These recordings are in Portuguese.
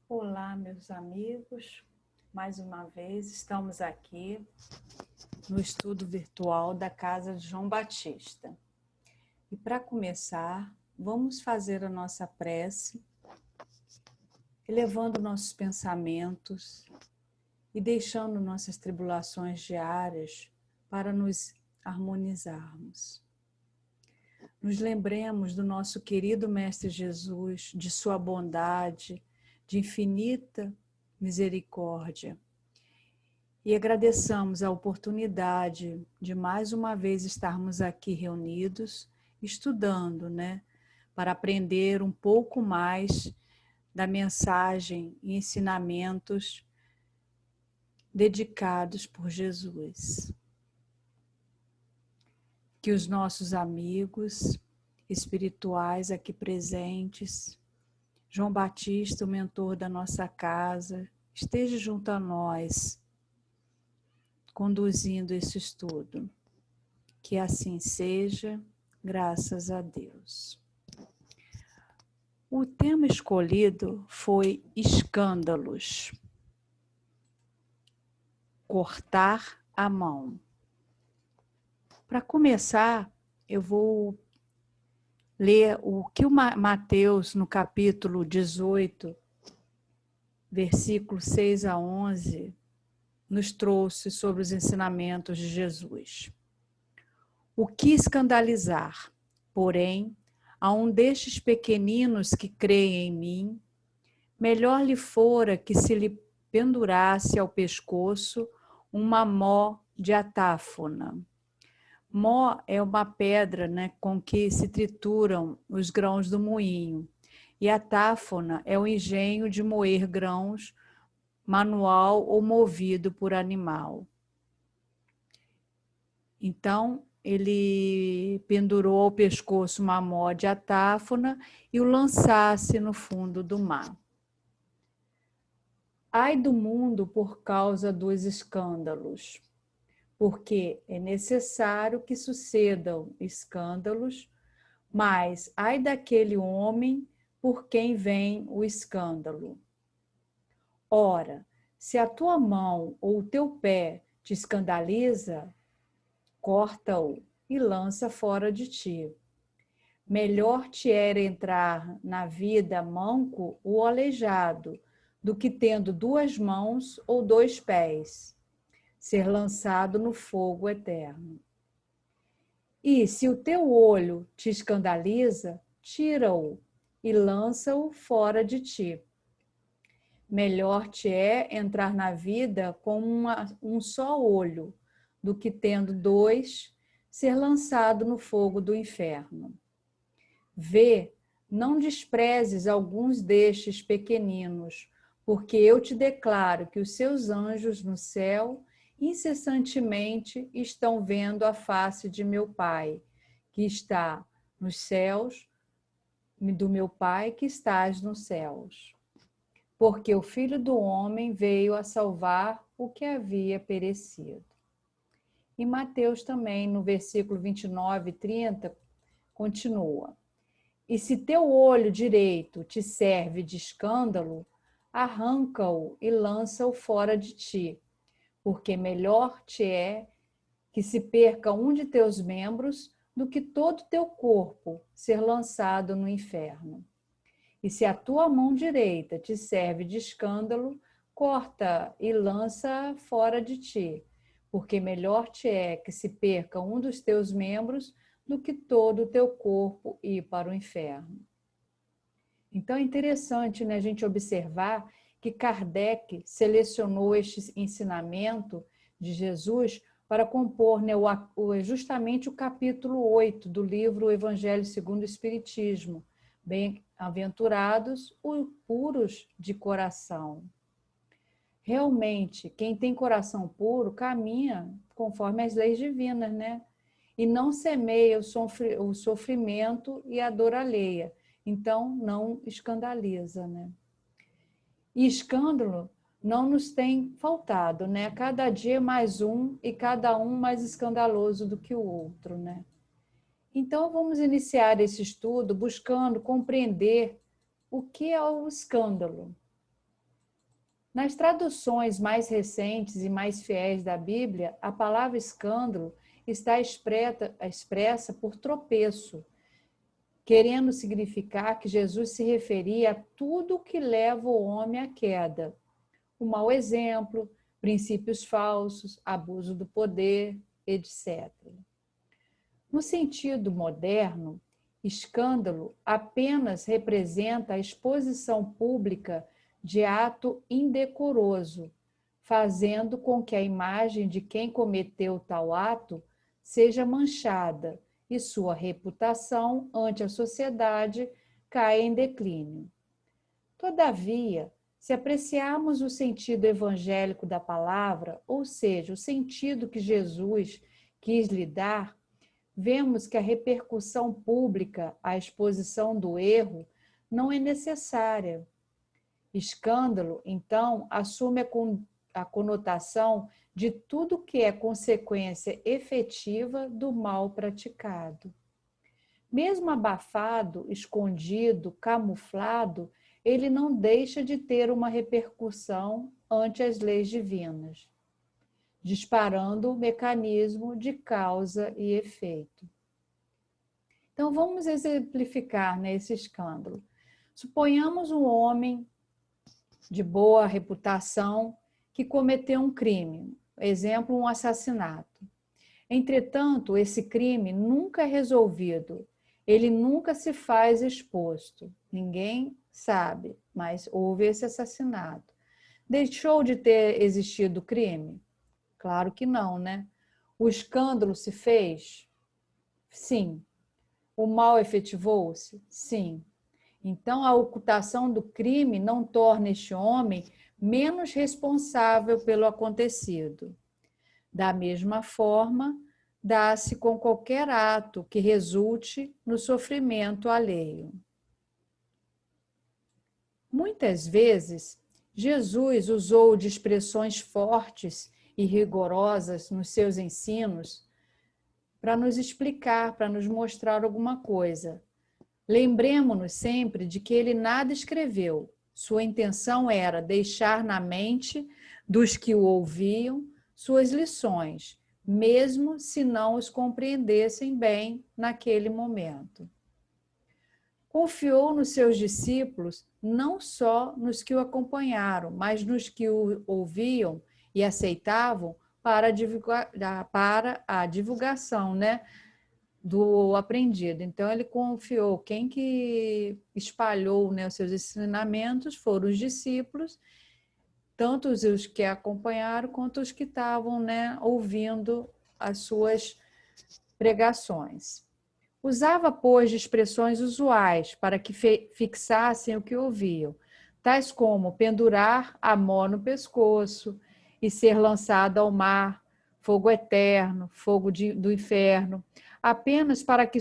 Olá, meus amigos. Mais uma vez estamos aqui no estudo virtual da Casa de João Batista. E para começar, vamos fazer a nossa prece, elevando nossos pensamentos e deixando nossas tribulações diárias para nos harmonizarmos. Nos lembremos do nosso querido Mestre Jesus, de sua bondade, de infinita misericórdia. E agradeçamos a oportunidade de mais uma vez estarmos aqui reunidos, estudando, para aprender um pouco mais da mensagem e ensinamentos dedicados por Jesus. Que os nossos amigos espirituais aqui presentes, João Batista, o mentor da nossa casa, esteja junto a nós, conduzindo esse estudo. Que assim seja, graças a Deus. O tema escolhido foi escândalos. Cortar a mão. Para começar, eu vou ler o que o Mateus, no capítulo 18, versículos 6 a 11, nos trouxe sobre os ensinamentos de Jesus. O que escandalizar? Porém, a um destes pequeninos que creem em mim, melhor lhe fora que se lhe pendurasse ao pescoço uma mó de atáfona. Mó é uma pedra, com que se trituram os grãos do moinho. E a táfona é o engenho de moer grãos, manual ou movido por animal. Então, ele pendurou ao pescoço uma mó de atáfona e o lançasse no fundo do mar. Ai do mundo por causa dos escândalos, porque é necessário que sucedam escândalos, mas ai daquele homem por quem vem o escândalo. Ora, se a tua mão ou o teu pé te escandaliza, corta-o e lança fora de ti. Melhor te era entrar na vida manco ou aleijado, do que tendo 2 mãos ou 2 pés, ser lançado no fogo eterno. E se o teu olho te escandaliza, tira-o e lança-o fora de ti. Melhor te é entrar na vida com um só olho, do que tendo 2, ser lançado no fogo do inferno. Vê, não desprezes alguns destes pequeninos, porque eu te declaro que os seus anjos no céu incessantemente estão vendo a face de meu Pai, que está nos céus, do meu Pai que estás nos céus. Porque o Filho do Homem veio a salvar o que havia perecido. E Mateus também, no versículo 29 e 30, continua. E se teu olho direito te serve de escândalo, arranca-o e lança-o fora de ti, porque melhor te é que se perca um de teus membros do que todo teu corpo ser lançado no inferno. E se a tua mão direita te serve de escândalo, corta e lança fora de ti, porque melhor te é que se perca um dos teus membros do que todo o teu corpo ir para o inferno. Então é interessante, a gente observar que Kardec selecionou este ensinamento de Jesus para compor justamente o capítulo 8 do livro Evangelho segundo o Espiritismo. Bem-aventurados os puros de coração. realmente, quem tem coração puro caminha conforme as leis divinas, né? E não semeia o sofrimento e a dor alheia. Então, não escandaliza, né? E escândalo não nos tem faltado, né? Cada dia mais um e cada um mais escandaloso do que o outro, né? Então, vamos iniciar esse estudo buscando compreender o que é o escândalo. Nas traduções mais recentes e mais fiéis da Bíblia, a palavra escândalo está expressa por tropeço, querendo significar que Jesus se referia a tudo o que leva o homem à queda. O mau exemplo, princípios falsos, abuso do poder, etc. No sentido moderno, escândalo apenas representa a exposição pública de ato indecoroso, fazendo com que a imagem de quem cometeu tal ato seja manchada e sua reputação ante a sociedade caia em declínio. Todavia, se apreciarmos o sentido evangélico da palavra, ou seja, o sentido que Jesus quis lhe dar, vemos que a repercussão pública, a exposição do erro, não é necessária. Escândalo, então, assume a conotação de tudo que é consequência efetiva do mal praticado. Mesmo abafado, escondido, camuflado, ele não deixa de ter uma repercussão ante as leis divinas, disparando o mecanismo de causa e efeito. Então, vamos exemplificar nesse escândalo. Suponhamos um homem de boa reputação que cometeu um crime, exemplo, um assassinato. Entretanto, esse crime nunca é resolvido, ele nunca se faz exposto, ninguém sabe, mas houve esse assassinato. Deixou de ter existido crime? Claro que não, né? O escândalo se fez? Sim. O mal efetivou-se? Sim. Então, a ocultação do crime não torna este homem menos responsável pelo acontecido. Da mesma forma, dá-se com qualquer ato que resulte no sofrimento alheio. Muitas vezes, Jesus usou de expressões fortes e rigorosas nos seus ensinos para nos explicar, para nos mostrar alguma coisa. Lembremos-nos sempre de que ele nada escreveu. Sua intenção era deixar na mente dos que o ouviam suas lições, mesmo se não os compreendessem bem naquele momento. Confiou nos seus discípulos, não só nos que o acompanharam, mas nos que o ouviam e aceitavam para a divulgação, né, do aprendido. Então, ele confiou. Quem que espalhou, né, os seus ensinamentos foram os discípulos, tanto os que acompanharam quanto os que estavam, né, ouvindo as suas pregações. Usava, pois, de expressões usuais para que fixassem o que ouviam, tais como pendurar a mão no pescoço e ser lançado ao mar, fogo eterno, fogo do inferno, apenas para que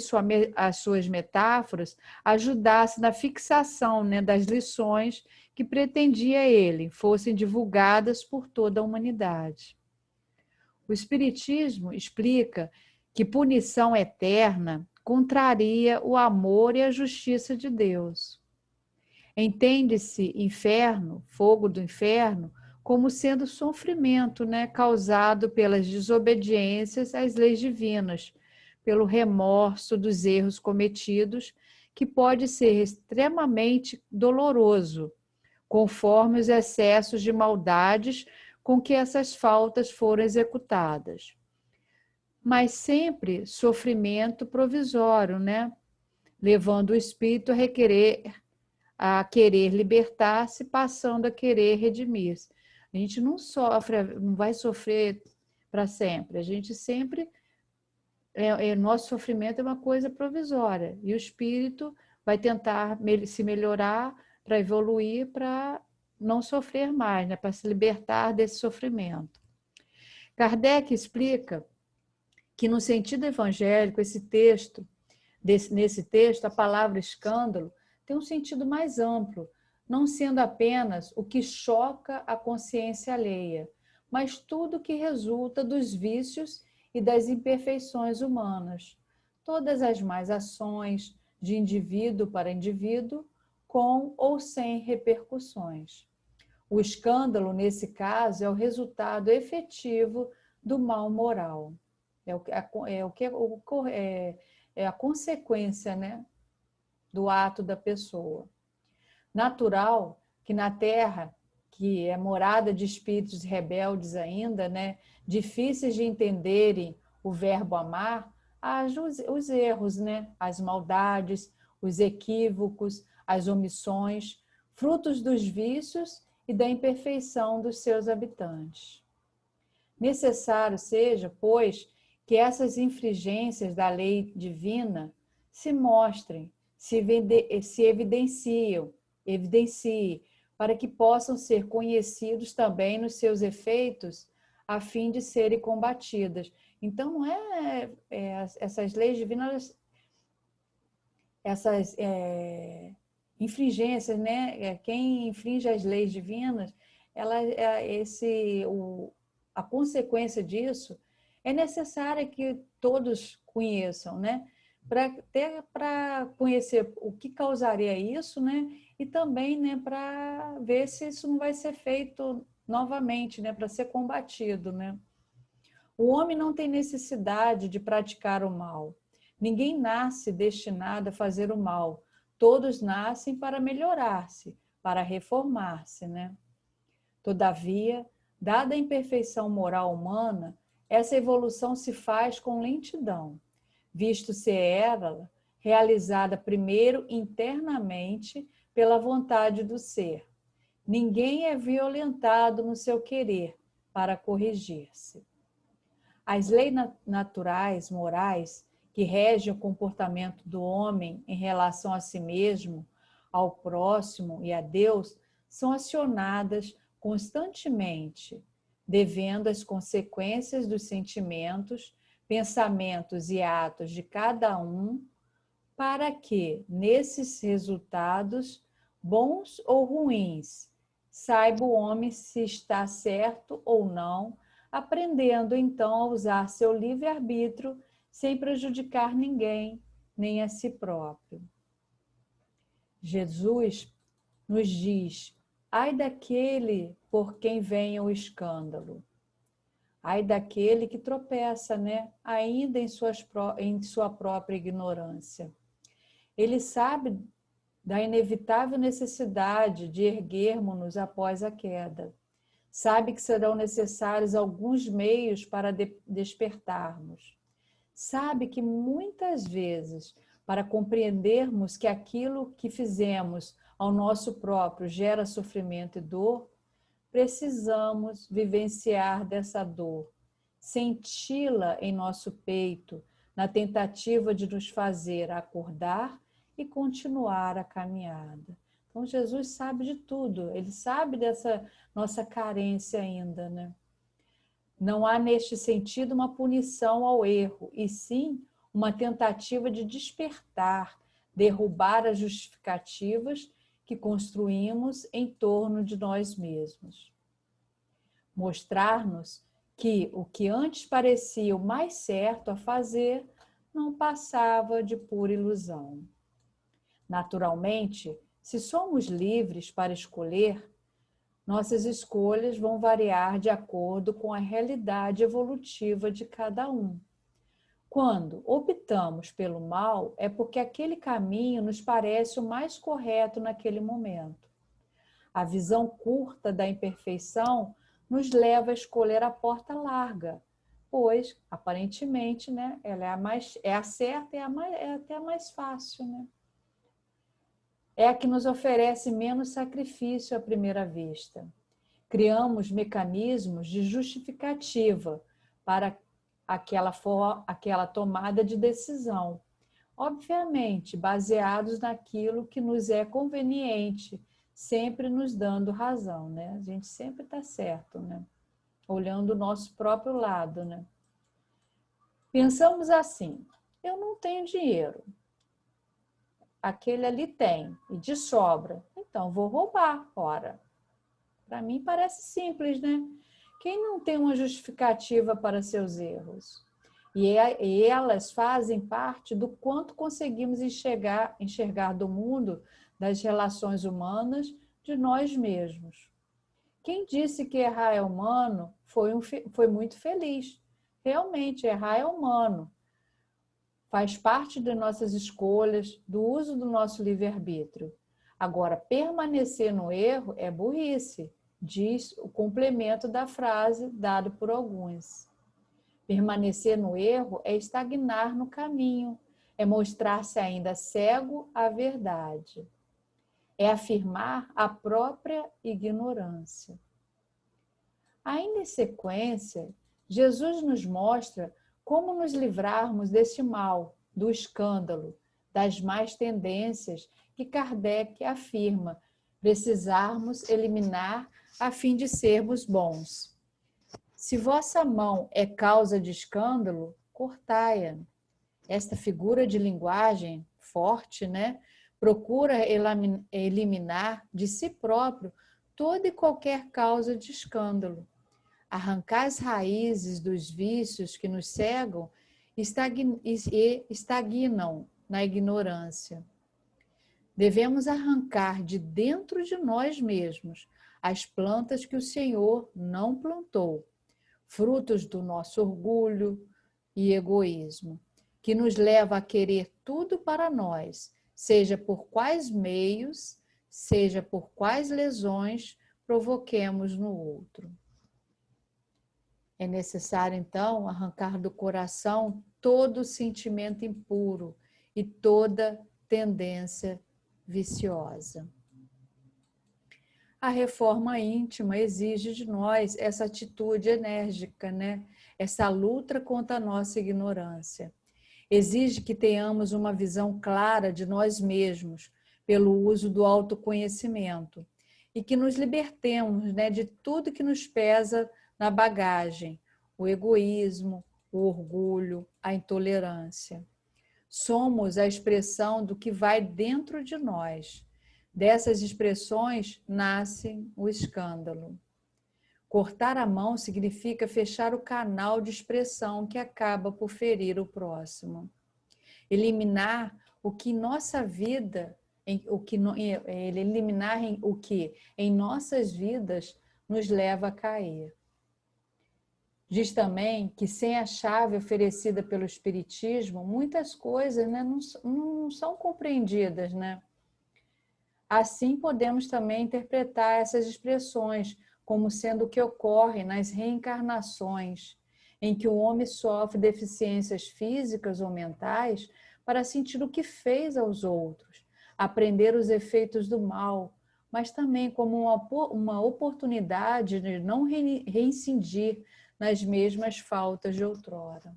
as suas metáforas ajudassem na fixação, né, das lições que pretendia ele fossem divulgadas por toda a humanidade. O Espiritismo explica que punição eterna contraria o amor e a justiça de Deus. Entende-se inferno, fogo do inferno, como sendo sofrimento, né, causado pelas desobediências às leis divinas, pelo remorso dos erros cometidos, que pode ser extremamente doloroso, conforme os excessos de maldades com que essas faltas foram executadas. Mas sempre sofrimento provisório, né? Levando o espírito a querer libertar-se, passando a querer redimir-se. A gente não sofre, não vai sofrer para sempre. A gente sempre nosso sofrimento é uma coisa provisória e o espírito vai tentar se melhorar para evoluir, para não sofrer mais, né? Para se libertar desse sofrimento. Kardec explica que, no sentido evangélico, nesse texto, a palavra escândalo tem um sentido mais amplo, não sendo apenas o que choca a consciência alheia, mas tudo que resulta dos vícios e das imperfeições humanas, todas as más ações de indivíduo para indivíduo, com ou sem repercussões. O escândalo, nesse caso, é o resultado efetivo do mal moral. É a consequência, né, do ato da pessoa. Natural que na Terra, que é morada de espíritos rebeldes ainda, né, difíceis de entenderem o verbo amar, haja os erros, né, as maldades, os equívocos, as omissões, frutos dos vícios e da imperfeição dos seus habitantes. Necessário seja, pois, que essas infringências da lei divina se mostrem, se evidenciem, para que possam ser conhecidos também nos seus efeitos, a fim de serem combatidas. Então, não essas leis divinas, essas infringências, né? Quem infringe as leis divinas, a consequência disso é necessária que todos conheçam, né? Para conhecer o que causaria isso, né? E também, né, para ver se isso não vai ser feito novamente, né, para ser combatido, né? O homem não tem necessidade de praticar o mal. Ninguém nasce destinado a fazer o mal. Todos nascem para melhorar-se, para reformar-se, né? Todavia, dada a imperfeição moral humana, essa evolução se faz com lentidão, visto ser ela realizada primeiro internamente pela vontade do ser. Ninguém é violentado no seu querer para corrigir-se. As leis naturais, morais, que regem o comportamento do homem em relação a si mesmo, ao próximo e a Deus, são acionadas constantemente, devendo as consequências dos sentimentos, pensamentos e atos de cada um, para que, nesses resultados, bons ou ruins, saiba o homem se está certo ou não, aprendendo então a usar seu livre-arbítrio sem prejudicar ninguém, nem a si próprio. Jesus nos diz: ai daquele por quem venha o escândalo. Ai daquele que tropeça, né? Ainda em sua própria ignorância. Ele sabe da inevitável necessidade de erguermos-nos após a queda. Sabe que serão necessários alguns meios para despertarmos. Sabe que muitas vezes, para compreendermos que aquilo que fizemos ao nosso próprio gera sofrimento e dor, precisamos vivenciar dessa dor, senti-la em nosso peito, na tentativa de nos fazer acordar e continuar a caminhada. Então, Jesus sabe de tudo, ele sabe dessa nossa carência ainda, né? Não há, neste sentido, uma punição ao erro, e sim uma tentativa de despertar, derrubar as justificativas que construímos em torno de nós mesmos. Mostrar-nos que o que antes parecia o mais certo a fazer não passava de pura ilusão. Naturalmente, se somos livres para escolher, nossas escolhas vão variar de acordo com a realidade evolutiva de cada um. Quando optamos pelo mal, é porque aquele caminho nos parece o mais correto naquele momento. A visão curta da imperfeição nos leva a escolher a porta larga, pois, aparentemente, né, ela é a certa e é até a mais fácil, né? É a que nos oferece menos sacrifício à primeira vista. Criamos mecanismos de justificativa para aquela tomada de decisão, obviamente baseados naquilo que nos é conveniente, sempre nos dando razão, né? A gente sempre está certo, né? Olhando o nosso próprio lado, né? Pensamos assim: eu não tenho dinheiro, aquele ali tem, e de sobra, então vou roubar, ora. Para mim parece simples, né? Quem não tem uma justificativa para seus erros? E elas fazem parte do quanto conseguimos enxergar do mundo, das relações humanas, de nós mesmos. Quem disse que errar é humano foi muito feliz. Realmente, errar é humano. Faz parte de nossas escolhas, do uso do nosso livre-arbítrio. Agora, permanecer no erro é burrice, diz o complemento da frase dado por alguns. Permanecer no erro é estagnar no caminho, é mostrar-se ainda cego à verdade, é afirmar a própria ignorância. Ainda em sequência, Jesus nos mostra como nos livrarmos desse mal, do escândalo, das más tendências que Kardec afirma precisarmos eliminar a fim de sermos bons. Se vossa mão é causa de escândalo, cortai-a. Esta figura de linguagem forte, né, procura eliminar de si próprio toda e qualquer causa de escândalo. Arrancar as raízes dos vícios que nos cegam e estagnam na ignorância. Devemos arrancar de dentro de nós mesmos as plantas que o Senhor não plantou, frutos do nosso orgulho e egoísmo, que nos leva a querer tudo para nós, seja por quais meios, seja por quais lesões provoquemos no outro. É necessário, então, arrancar do coração todo sentimento impuro e toda tendência viciosa. A reforma íntima exige de nós essa atitude enérgica, né? Essa luta contra a nossa ignorância. Exige que tenhamos uma visão clara de nós mesmos pelo uso do autoconhecimento e que nos libertemos, né, de tudo que nos pesa na bagagem, o egoísmo, o orgulho, a intolerância. Somos a expressão do que vai dentro de nós. Dessas expressões nasce o escândalo. Cortar a mão significa fechar o canal de expressão que acaba por ferir o próximo. Eliminar o que em nossa vida, eliminar o que em nossas vidas nos leva a cair. Diz também que sem a chave oferecida pelo Espiritismo, muitas coisas, né, não são compreendidas, né? Assim, podemos também interpretar essas expressões como sendo o que ocorre nas reencarnações, em que o homem sofre deficiências físicas ou mentais para sentir o que fez aos outros, aprender os efeitos do mal, mas também como uma oportunidade de não reincidir nas mesmas faltas de outrora.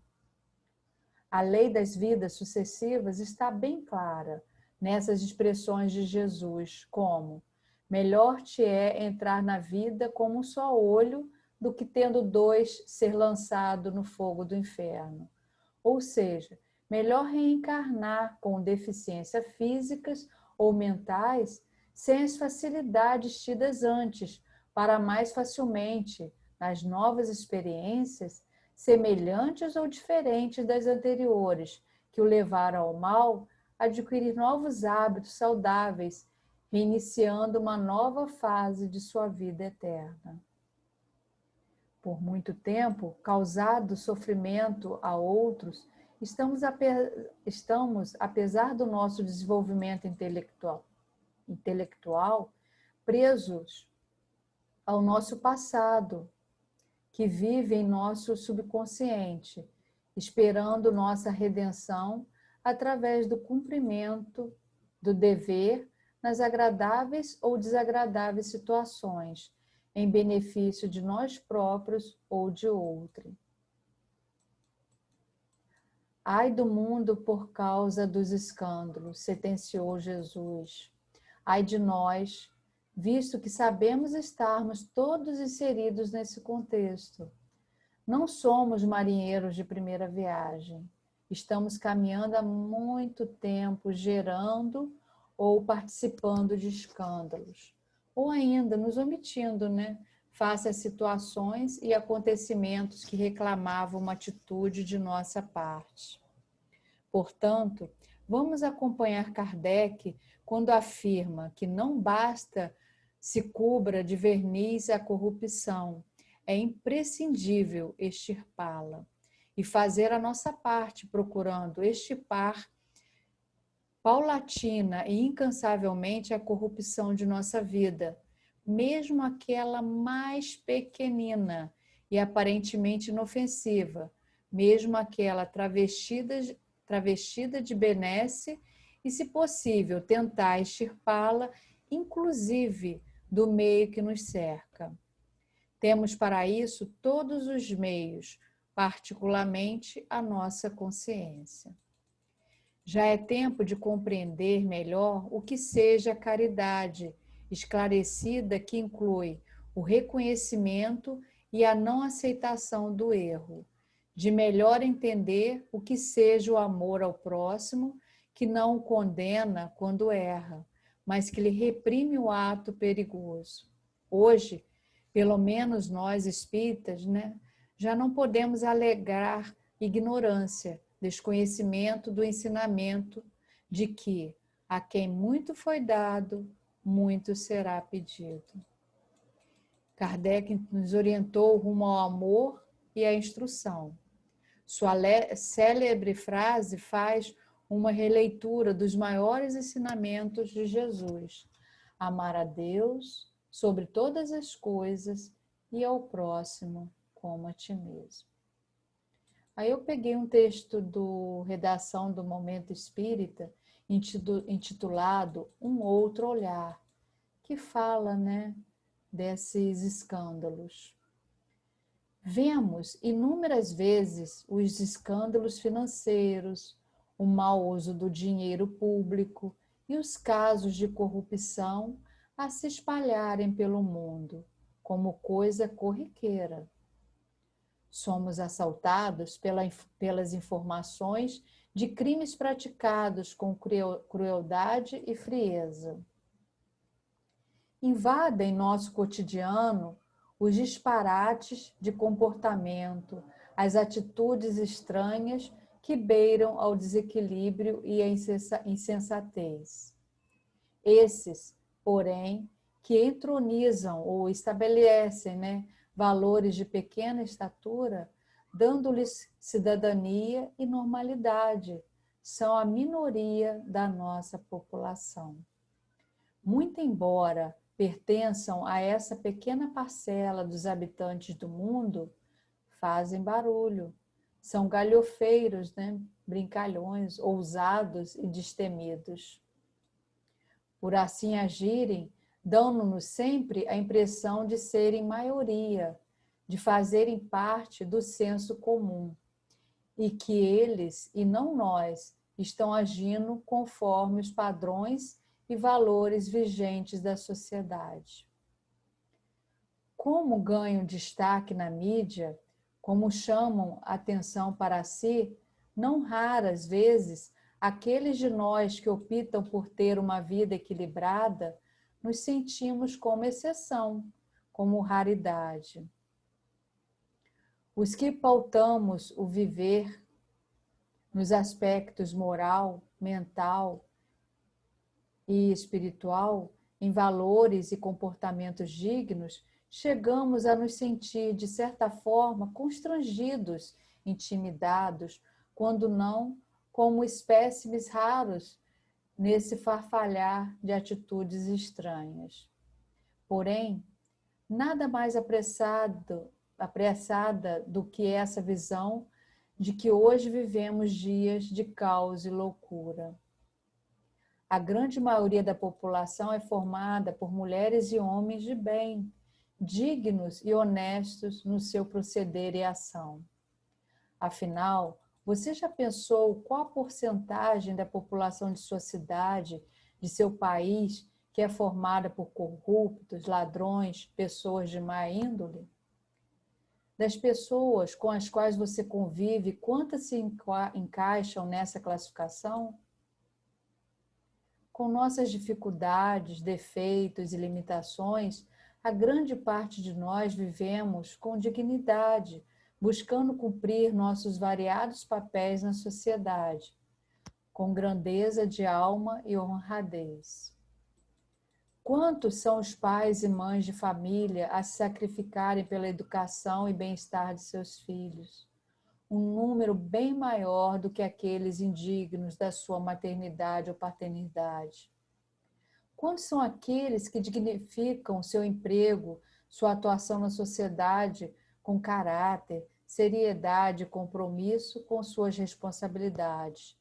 A lei das vidas sucessivas está bem clara nessas expressões de Jesus, como: melhor te é entrar na vida como um só olho do que tendo dois ser lançado no fogo do inferno. Ou seja, melhor reencarnar com deficiências físicas ou mentais sem as facilidades tidas antes, para mais facilmente, nas novas experiências, semelhantes ou diferentes das anteriores, que o levaram ao mal, adquirir novos hábitos saudáveis, reiniciando uma nova fase de sua vida eterna. Por muito tempo, causado sofrimento a outros, estamos, apesar do nosso desenvolvimento intelectual, presos ao nosso passado, que vive em nosso subconsciente, esperando nossa redenção através do cumprimento do dever nas agradáveis ou desagradáveis situações, em benefício de nós próprios ou de outrem. Ai do mundo por causa dos escândalos, sentenciou Jesus. Ai de nós, visto que sabemos estarmos todos inseridos nesse contexto. Não somos marinheiros de primeira viagem. Estamos caminhando há muito tempo, gerando ou participando de escândalos. Ou ainda nos omitindo, né? Face a situações e acontecimentos que reclamavam uma atitude de nossa parte. Portanto, vamos acompanhar Kardec quando afirma que não basta se cubra de verniz a corrupção, é imprescindível extirpá-la e fazer a nossa parte, procurando extirpar paulatina e incansavelmente a corrupção de nossa vida, mesmo aquela mais pequenina e aparentemente inofensiva, mesmo aquela travestida de benesse e, se possível, tentar extirpá-la, inclusive do meio que nos cerca. Temos para isso todos os meios, particularmente a nossa consciência. Já é tempo de compreender melhor o que seja a caridade, esclarecida que inclui o reconhecimento e a não aceitação do erro, de melhor entender o que seja o amor ao próximo, que não o condena quando erra, mas que lhe reprime o ato perigoso. Hoje, pelo menos nós espíritas, né, já não podemos alegar ignorância, desconhecimento do ensinamento de que a quem muito foi dado, muito será pedido. Kardec nos orientou rumo ao amor e à instrução. Sua célebre frase faz uma releitura dos maiores ensinamentos de Jesus: amar a Deus sobre todas as coisas e ao próximo como a ti mesmo. Aí eu peguei um texto do Redação do Momento Espírita, intitulado Um Outro Olhar, que fala, né, desses escândalos. Vemos inúmeras vezes os escândalos financeiros, o mau uso do dinheiro público e os casos de corrupção a se espalharem pelo mundo, como coisa corriqueira. Somos assaltados pelas informações de crimes praticados com crueldade e frieza. Invadem nosso cotidiano os disparates de comportamento, as atitudes estranhas que beiram ao desequilíbrio e à insensatez. Esses, porém, que entronizam ou estabelecem, né, valores de pequena estatura, dando-lhes cidadania e normalidade, são a minoria da nossa população. Muito embora pertençam a essa pequena parcela dos habitantes do mundo, fazem barulho, são galhofeiros, né, brincalhões, ousados e destemidos. Por assim agirem, dão-nos sempre a impressão de serem maioria, de fazerem parte do senso comum, e que eles, e não nós, estão agindo conforme os padrões e valores vigentes da sociedade. Como ganham destaque na mídia, como chamam atenção para si, não raras vezes, aqueles de nós que optam por ter uma vida equilibrada, nos sentimos como exceção, como raridade. Os que pautamos o viver nos aspectos moral, mental e espiritual, em valores e comportamentos dignos, chegamos a nos sentir, de certa forma, constrangidos, intimidados, quando não como espécimes raros nesse farfalhar de atitudes estranhas. Porém, nada mais apressada do que essa visão de que hoje vivemos dias de caos e loucura. A grande maioria da população é formada por mulheres e homens de bem, dignos e honestos no seu proceder e ação. Afinal, você já pensou qual a porcentagem da população de sua cidade, de seu país, que é formada por corruptos, ladrões, pessoas de má índole? Das pessoas com as quais você convive, quantas se encaixam nessa classificação? Com nossas dificuldades, defeitos e limitações, a grande parte de nós vivemos com dignidade, buscando cumprir nossos variados papéis na sociedade, com grandeza de alma e honradez. Quantos são os pais e mães de família a se sacrificarem pela educação e bem-estar de seus filhos? Um número bem maior do que aqueles indignos da sua maternidade ou paternidade. Quantos são aqueles que dignificam seu emprego, sua atuação na sociedade com caráter, seriedade e compromisso com suas responsabilidades?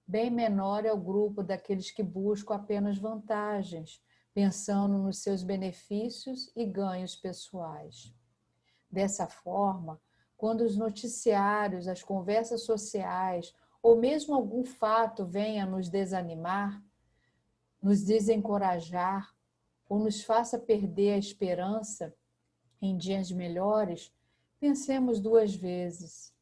Bem menor é o grupo daqueles que buscam apenas vantagens, pensando nos seus benefícios e ganhos pessoais. Dessa forma, quando os noticiários, as conversas sociais ou mesmo algum fato venha nos desanimar, nos desencorajar ou nos faça perder a esperança em dias melhores, pensemos duas vezes.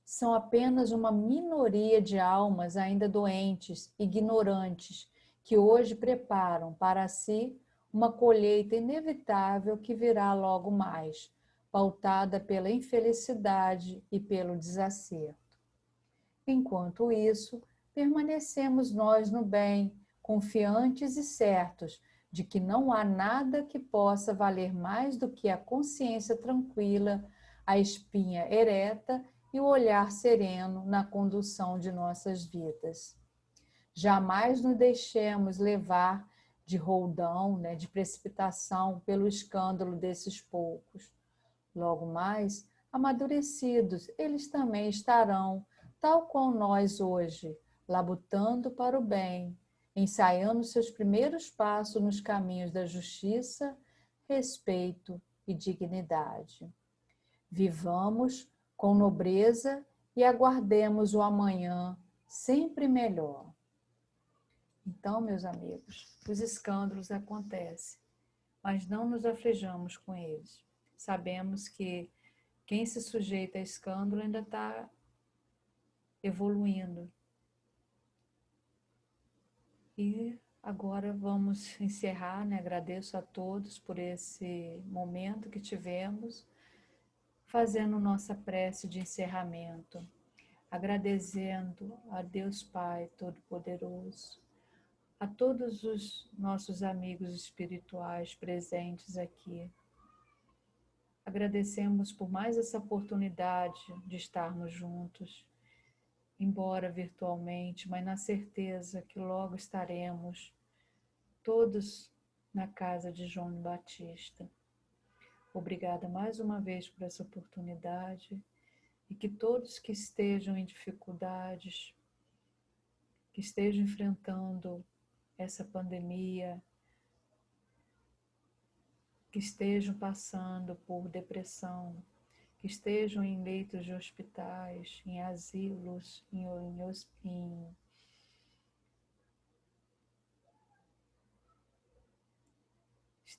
São apenas uma minoria de almas ainda doentes, ignorantes, que hoje preparam para si uma colheita inevitável que virá logo mais, pautada pela infelicidade e pelo desacerto. Enquanto isso, permanecemos nós no bem, confiantes e certos de que não há nada que possa valer mais do que a consciência tranquila, a espinha ereta e o olhar sereno na condução de nossas vidas. Jamais nos deixemos levar de roldão, de precipitação pelo escândalo desses poucos. Logo mais, amadurecidos, eles também estarão, tal qual nós hoje, labutando para o bem, ensaiando seus primeiros passos nos caminhos da justiça, respeito e dignidade. Vivamos com nobreza e aguardemos o amanhã sempre melhor. Então, meus amigos, os escândalos acontecem, mas não nos aflijamos com eles. Sabemos que quem se sujeita a escândalo ainda está evoluindo. E agora vamos encerrar, Agradeço a todos por esse momento que tivemos, fazendo nossa prece de encerramento, agradecendo a Deus Pai Todo-Poderoso, a todos os nossos amigos espirituais presentes aqui. Agradecemos por mais essa oportunidade de estarmos juntos, embora virtualmente, mas na certeza que logo estaremos todos na casa de João Batista. Obrigada mais uma vez por essa oportunidade e que todos que estejam em dificuldades, que estejam enfrentando essa pandemia, que estejam passando por depressão, que estejam em leitos de hospitais, em asilos,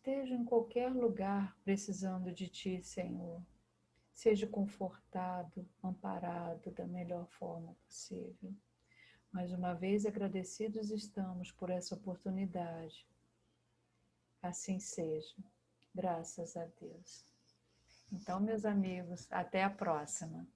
estejam em qualquer lugar precisando de Ti, Senhor. Seja confortado, amparado da melhor forma possível. Mais uma vez agradecidos estamos por essa oportunidade. Assim seja. Graças a Deus. Então, meus amigos, até a próxima.